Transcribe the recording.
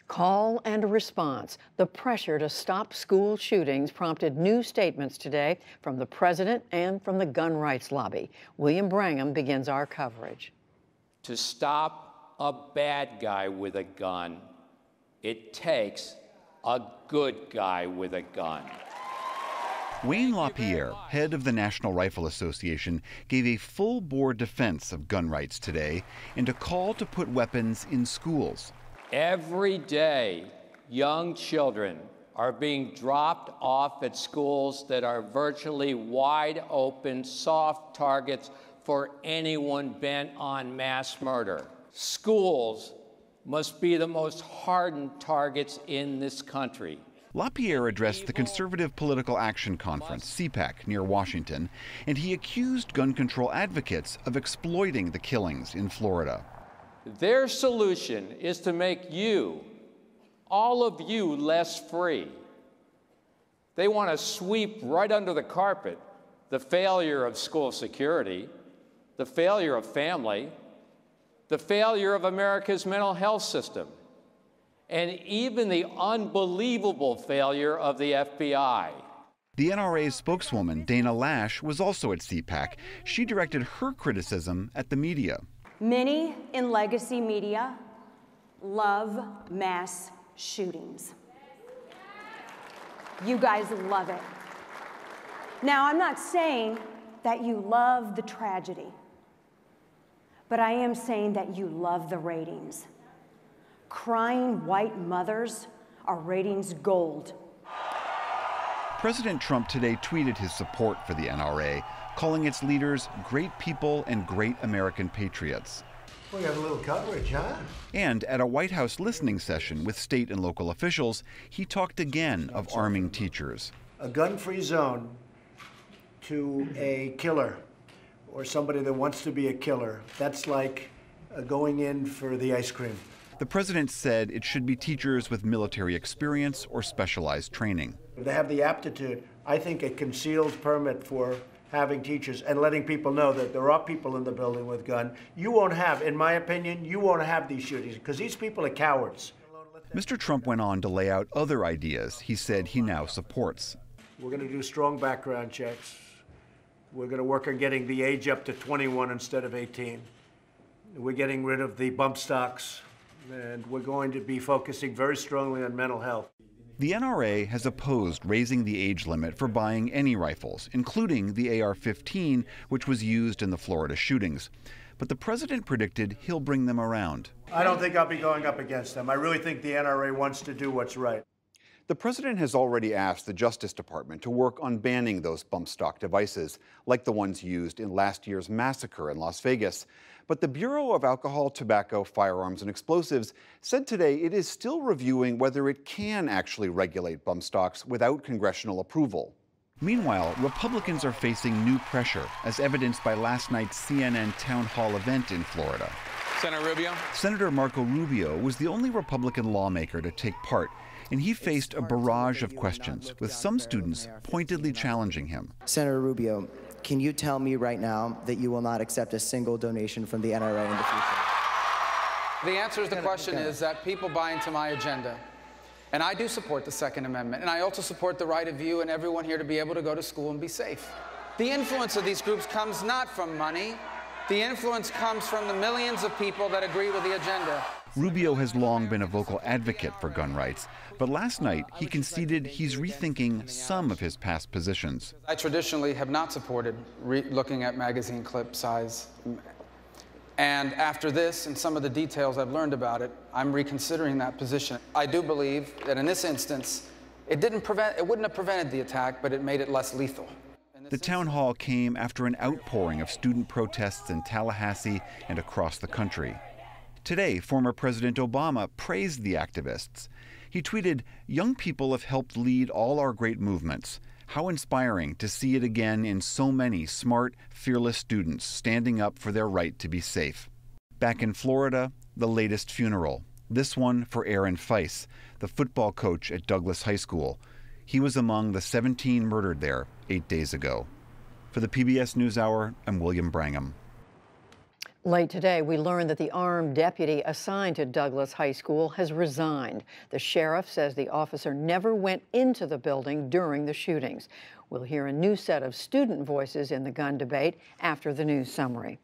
Call and response. The pressure to stop school shootings prompted new statements today from the president and from the gun rights lobby. William Brangham begins our coverage. To stop a bad guy with a gun, it takes a good guy with a gun. Wayne LaPierre, head of the National Rifle Association, gave a full-bore defense of gun rights today and a call to put weapons in schools. Every day, young children are being dropped off at schools that are virtually wide open, soft targets for anyone bent on mass murder. Schools must be the most hardened targets in this country. LaPierre addressed the Conservative Political Action Conference, CPAC, near Washington, and he accused gun control advocates of exploiting the killings in Florida. Their solution is to make you, all of you, less free. They want to sweep right under the carpet the failure of school security, the failure of family, the failure of America's mental health system, and even the unbelievable failure of the FBI. The NRA's spokeswoman, Dana Lash, was also at CPAC. She directed her criticism at the media. Many in legacy media love mass shootings. You guys love it. Now, I'm not saying that you love the tragedy, but I am saying that you love the ratings. Crying white mothers are ratings gold. President Trump today tweeted his support for the NRA, calling its leaders great people and great American patriots. We got a little coverage, huh? And at a White House listening session with state and local officials, he talked again of arming teachers. A gun-free zone to a killer or somebody that wants to be a killer, that's like going in for the ice cream. The president said it should be teachers with military experience or specialized training. They have the aptitude. I think a concealed permit for having teachers and letting people know that there are people in the building with guns. You won't have, in my opinion, you won't have these shootings because these people are cowards. Mr. Trump went on to lay out other ideas he said he now supports. We're going to do strong background checks. We're going to work on getting the age up to 21 instead of 18. We're getting rid of the bump stocks. And we're going to be focusing very strongly on mental health. The NRA has opposed raising the age limit for buying any rifles, including the AR-15, which was used in the Florida shootings. But the president predicted he'll bring them around. I don't think I'll be going up against them. I really think the NRA wants to do what's right. The president has already asked the Justice Department to work on banning those bump stock devices, like the ones used in last year's massacre in Las Vegas. But the Bureau of Alcohol, Tobacco, Firearms, and Explosives said today it is still reviewing whether it can actually regulate bump stocks without congressional approval. Meanwhile, Republicans are facing new pressure, as evidenced by last night's CNN town hall event in Florida. Senator Rubio? Senator Marco Rubio was the only Republican lawmaker to take part, and he faced a barrage of questions, with some students pointedly challenging him. Senator Rubio, can you tell me right now that you will not accept a single donation from the NRA in the future? The answer to the question is that people buy into my agenda. And I do support the Second Amendment. And I also support the right of you and everyone here to be able to go to school and be safe. The influence of these groups comes not from money. The influence comes from the millions of people that agree with the agenda. Rubio has long been a vocal advocate for gun rights, but last night he conceded he's rethinking some of his past positions. I traditionally have not supported looking at magazine clip size. And after this and some of the details I've learned about it, I'm reconsidering that position. I do believe that in this instance, it wouldn't have prevented the attack, but it made it less lethal. The town hall came after an outpouring of student protests in Tallahassee and across the country. Today, former President Obama praised the activists. He tweeted, "Young people have helped lead all our great movements. How inspiring to see it again in so many smart, fearless students standing up for their right to be safe." Back in Florida, the latest funeral. This one for Aaron Feis, the football coach at Douglas High School. He was among the 17 murdered there 8 days ago. For the PBS NewsHour, I'm William Brangham. Late today, we learned that the armed deputy assigned to Douglas High School has resigned. The sheriff says the officer never went into the building during the shootings. We'll hear a new set of student voices in the gun debate after the news summary.